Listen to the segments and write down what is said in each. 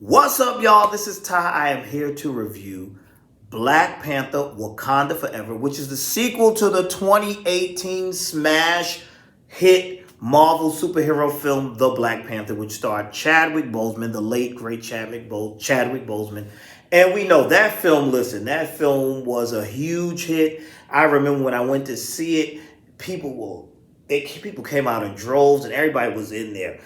What's up, y'all? This is Ty. I am here to review Black Panther Wakanda Forever, which is the sequel to the 2018 smash hit Marvel superhero film, The Black Panther, which starred Chadwick Boseman, the late, great Chadwick Boseman. And we know that film, listen, that film was a huge hit. I remember when I went to see it, people came out in droves and everybody was in there.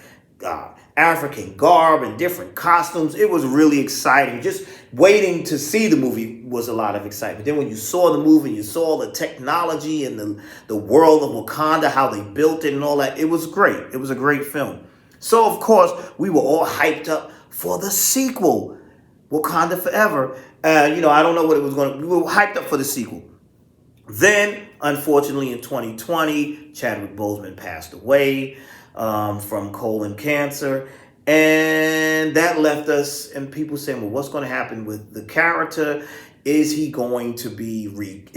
African garb and different costumes. It was really exciting. Just waiting to see the movie was a lot of excitement. Then when you saw the movie, you saw the technology and the world of Wakanda, how they built it and all that. It was great. It was a great film. So, of course, we were all hyped up for the sequel, Wakanda Forever. I don't know what it was going to be. We were hyped up for the sequel. Then, unfortunately, in 2020, Chadwick Boseman passed away from colon cancer. And that left us, and people saying, well, what's going to happen with the character? Is he going to be,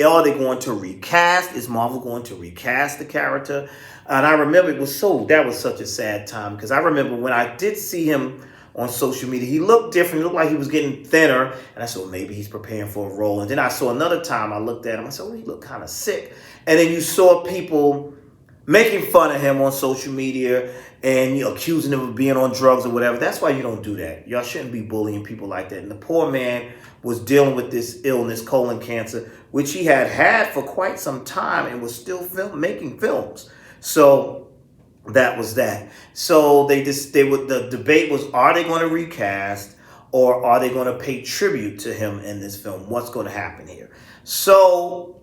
are they going to recast? Is Marvel going to recast the character? And I remember that was such a sad time, because I remember when I did see him on social media, he looked different. He looked like he was getting thinner. And I said, well, maybe he's preparing for a role. And then I saw another time, I looked at him, I said, well, he looked kind of sick. And then you saw people making fun of him on social media and accusing him of being on drugs or whatever. That's why you don't do that. Y'all shouldn't be bullying people like that. And the poor man was dealing with this illness, colon cancer, which he had for quite some time and was still making films. So that was that. So the debate was, are they going to recast or are they going to pay tribute to him in this film? What's going to happen here? So,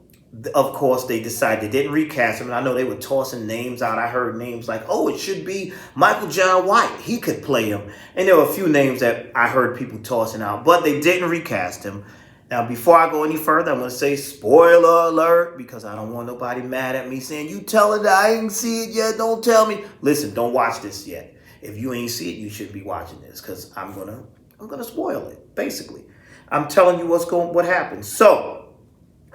of course, they decided they didn't recast him. And I know they were tossing names out. I heard names like, oh, it should be Michael John White. He could play him. And there were a few names that I heard people tossing out, but they didn't recast him. Now, before I go any further, I'm going to say spoiler alert, because I don't want nobody mad at me saying, you tell her that I ain't see it yet, don't tell me. Listen, don't watch this yet. If you ain't see it, you shouldn't be watching this, because I'm gonna spoil it, basically. I'm telling you what happened. So,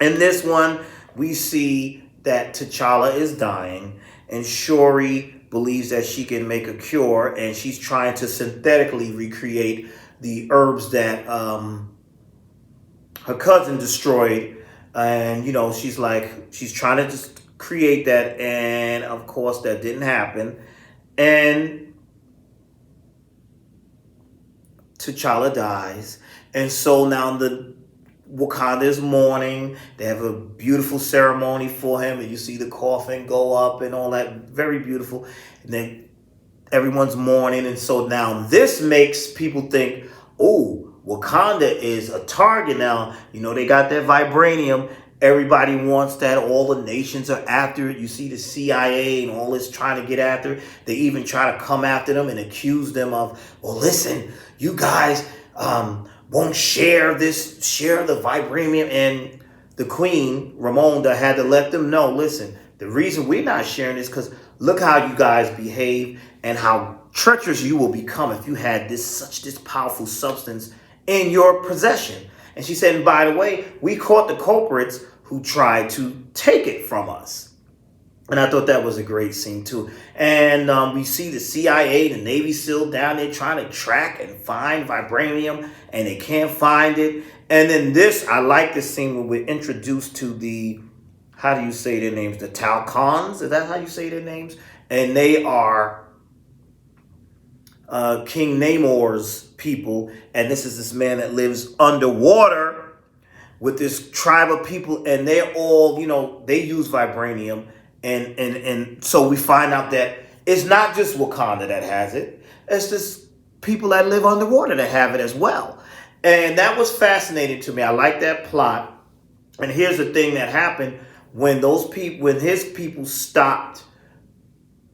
in this one, we see that T'Challa is dying, and Shuri believes that she can make a cure, and she's trying to synthetically recreate the herbs that her cousin destroyed. And, she's trying to just create that, and of course that didn't happen. And T'Challa dies, and so now the Wakanda is mourning. They have a beautiful ceremony for him, and you see the coffin go up and all that. Very beautiful. And then everyone's mourning, and so now this makes people think, oh, Wakanda is a target now. They got that vibranium. Everybody wants that. All the nations are after it. You see the CIA and all this trying to get after it. They even try to come after them and accuse them of, well, listen, you guys won't share the vibranium. And the queen, Ramonda, had to let them know, listen, the reason we're not sharing this because look how you guys behave and how treacherous you will become if you had this powerful substance in your possession. And she said, and by the way, we caught the culprits who tried to take it from us. And I thought that was a great scene too. And we see the CIA, the Navy SEAL down there trying to track and find vibranium, and they can't find it. And then I like this scene where we're introduced to the, how do you say their names? The Talcons, is that how you say their names? And they are King Namor's people. And this is this man that lives underwater with this tribe of people, and they're all, they use vibranium. And so we find out that it's not just Wakanda that has it. It's just people that live underwater that have it as well. And that was fascinating to me. I like that plot. And here's the thing that happened when his people stopped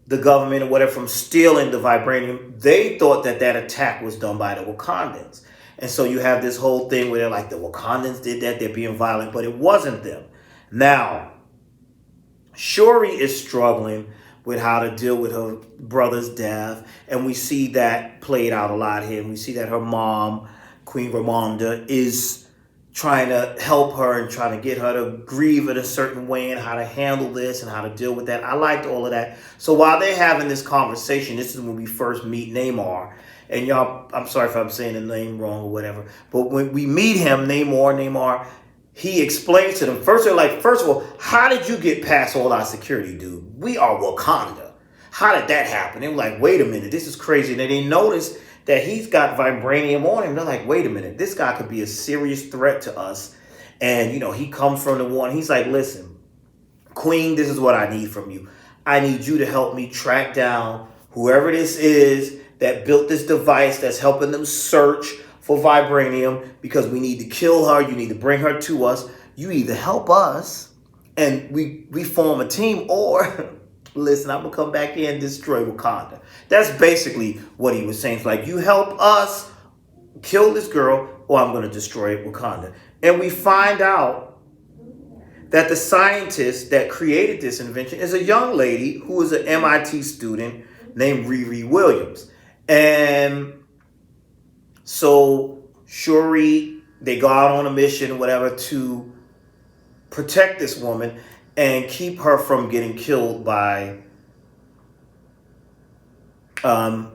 the government or whatever from stealing the vibranium. They thought that attack was done by the Wakandans. And so you have this whole thing where they're like, the Wakandans did that, they're being violent, but it wasn't them. Now, Shuri is struggling with how to deal with her brother's death. And we see that played out a lot here. And we see that her mom, Queen Ramonda, is trying to help her and trying to get her to grieve in a certain way and how to handle this and how to deal with that. I liked all of that. So while they're having this conversation, this is when we first meet Namor. And y'all, I'm sorry if I'm saying the name wrong or whatever. But when we meet him, Namor, he explains to them, first they're like, first of all, how did you get past all our security, dude? We are Wakanda. How did that happen? They were like, wait a minute, this is crazy. And then they noticed that he's got vibranium on him. They're like, wait a minute, this guy could be a serious threat to us. And, he comes from the war, and he's like, listen, Queen, this is what I need from you. I need you to help me track down whoever this is that built this device that's helping them search for vibranium, because we need to kill her. You need to bring her to us. You either help us and we form a team, or listen, I'm going to come back in and destroy Wakanda. That's basically what he was saying. It's like, you help us kill this girl, or I'm going to destroy Wakanda. And we find out that the scientist that created this invention is a young lady who is an MIT student named Riri Williams. And so Shuri, they go out on a mission, whatever, to protect this woman and keep her from getting killed by King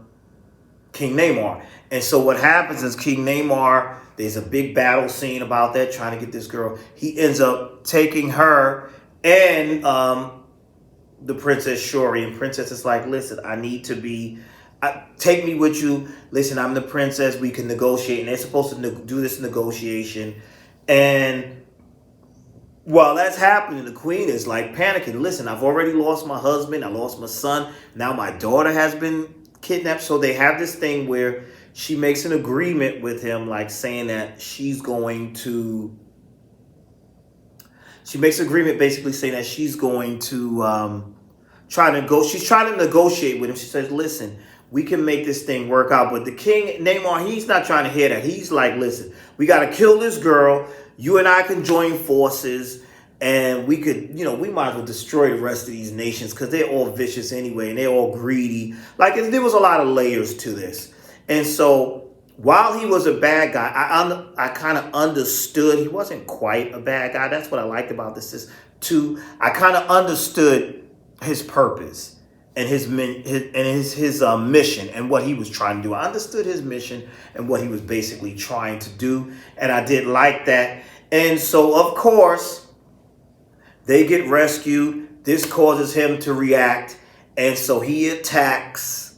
Namor. And so what happens is King Namor, there's a big battle scene about that, trying to get this girl. He ends up taking her and the Princess Shuri. And Princess is like, listen, I need to be, take me with you. Listen, I'm the princess. We can negotiate. And they're supposed to do this negotiation. And while that's happening, the queen is like panicking. Listen, I've already lost my husband. I lost my son. Now my daughter has been kidnapped. So they have this thing where she makes an agreement with him, like saying that she makes an agreement basically saying that she's going to she's trying to negotiate with him. She says, listen, we can make this thing work out. But the king, Namor, he's not trying to hear that. He's like, listen, we got to kill this girl. You and I can join forces, and we could, we might as well destroy the rest of these nations, because they're all vicious anyway, and they're all greedy. Like, there was a lot of layers to this. And so while he was a bad guy, I kind of understood he wasn't quite a bad guy. That's what I liked about this is too. I kind of understood his purpose and his mission and what he was trying to do. I understood his mission and what he was basically trying to do, and I did like that. And so, of course, they get rescued. This causes him to react, and so he attacks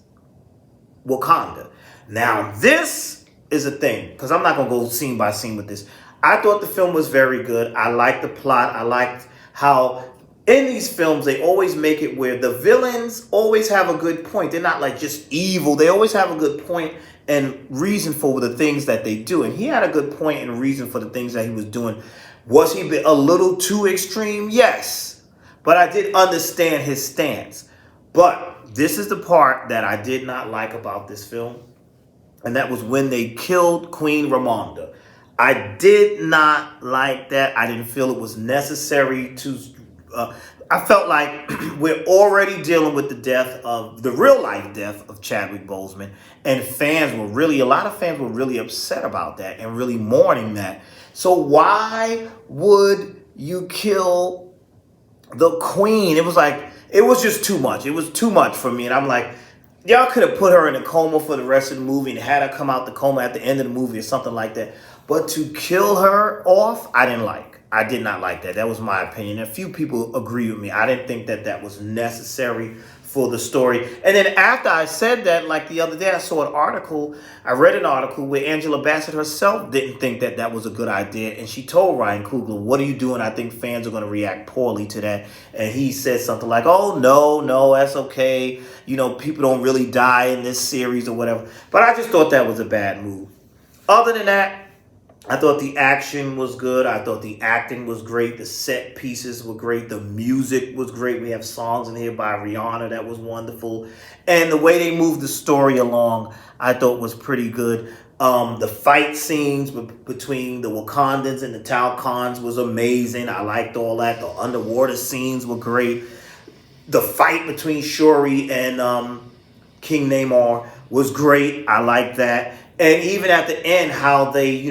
Wakanda. Now, this is a thing, because I'm not going to go scene by scene with this. I thought the film was very good. I liked the plot. I liked how in these films, they always make it where the villains always have a good point. They're not like just evil. They always have a good point and reason for the things that they do. And he had a good point and reason for the things that he was doing. Was he a little too extreme? Yes. But I did understand his stance. But this is the part that I did not like about this film. And that was when they killed Queen Ramonda. I did not like that. I didn't feel it was necessary to... I felt like we're already dealing with the real life death of Chadwick Boseman. And a lot of fans were really upset about that and really mourning that. So why would you kill the queen? It was just too much. It was too much for me. And I'm like, y'all could have put her in a coma for the rest of the movie and had her come out the coma at the end of the movie or something like that. But to kill her off, I did not like that. That was my opinion. A few people agree with me. I didn't think that was necessary for the story. And then after I said that, like the other day, I read an article where Angela Bassett herself didn't think that was a good idea. And she told Ryan Coogler, what are you doing? I think fans are going to react poorly to that. And he said something like, oh, no, that's okay. People don't really die in this series or whatever. But I just thought that was a bad move. Other than that, I thought the action was good. I thought the acting was great. The set pieces were great. The music was great. We have songs in here by Rihanna that was wonderful. And the way they moved the story along, I thought was pretty good. The fight scenes between the Wakandans and the Talcons was amazing. I liked all that. The underwater scenes were great. The fight between Shuri and King Namor was great. I liked that. And even at the end, how they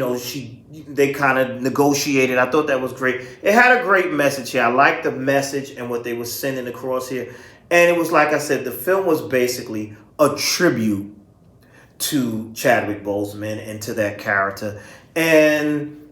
kind of negotiated, I thought that was great. It had a great message here. I liked the message and what they were sending across here. And it was, like I said, the film was basically a tribute to Chadwick Boseman and to that character. And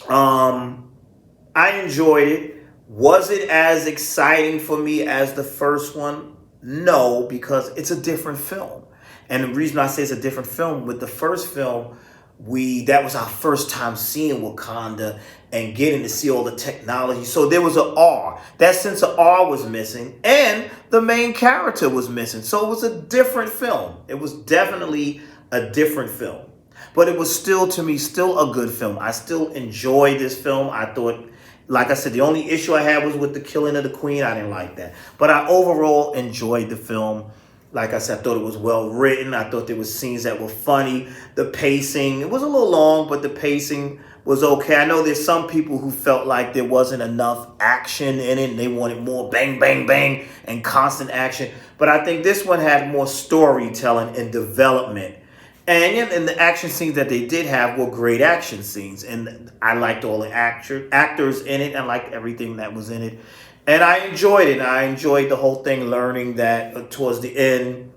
I enjoyed it. Was it as exciting for me as the first one? No, because it's a different film. And the reason I say it's a different film, with the first film, that was our first time seeing Wakanda and getting to see all the technology. So there was an awe. That sense of awe was missing, and the main character was missing. So it was a different film. It was definitely a different film. But it was still, to me, still a good film. I still enjoyed this film. I thought, like I said, the only issue I had was with the killing of the queen. I didn't like that. But I overall enjoyed the film. Like I said, I thought it was well written. I thought there was scenes that were funny. The pacing, it was a little long, but the pacing was okay. I know there's some people who felt like there wasn't enough action in it and they wanted more bang, bang, bang and constant action. But I think this one had more storytelling and development. And the action scenes that they did have were great action scenes. And I liked all the actors in it. I liked everything that was in it. And I enjoyed it. I enjoyed the whole thing, learning that towards the end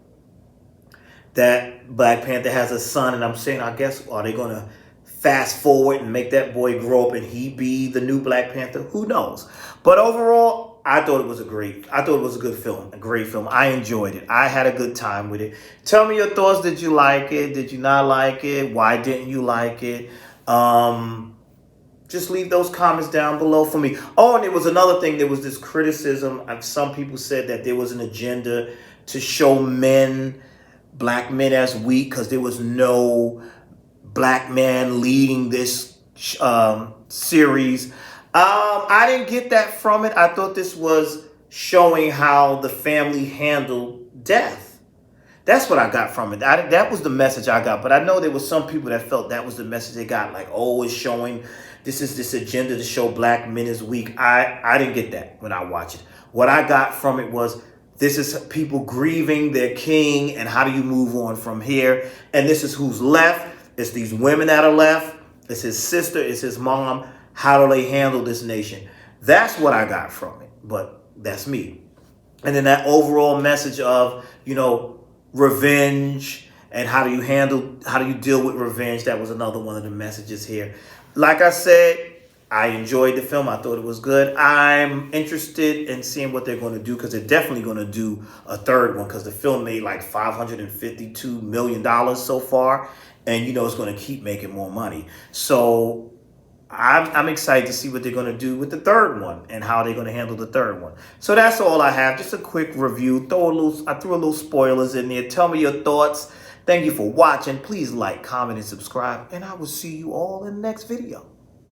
that Black Panther has a son. And I'm saying, I guess, are they going to fast forward and make that boy grow up and he be the new Black Panther? Who knows? But overall, I thought it was a good film, a great film. I enjoyed it. I had a good time with it. Tell me your thoughts. Did you like it? Did you not like it? Why didn't you like it? Just leave those comments down below for me. Oh, and there was another thing. There was this criticism. Some people said that there was an agenda to show black men as weak because there was no black man leading this series. I didn't get that from it. I thought this was showing how the family handled death. That's what I got from it. That was the message I got. But I know there was some people that felt that was the message they got. Like, oh, it's showing this agenda to show black men as weak. I didn't get that when I watched it. What I got from it was, this is people grieving their king and how do you move on from here? And this is who's left. It's these women that are left. It's his sister. It's his mom. How do they handle this nation? That's what I got from it. But that's me. And then that overall message of, revenge and how do you deal with revenge? That was another one of the messages here. Like I said, I enjoyed the film. I thought it was good. I'm interested in seeing what they're going to do because they're definitely going to do a third one because the film made like $552 million so far. And, it's going to keep making more money. So I'm excited to see what they're going to do with the third one and how they're going to handle the third one. So that's all I have. Just a quick review. I threw a little spoilers in there. Tell me your thoughts. Thank you for watching. Please like, comment, and subscribe. And I will see you all in the next video.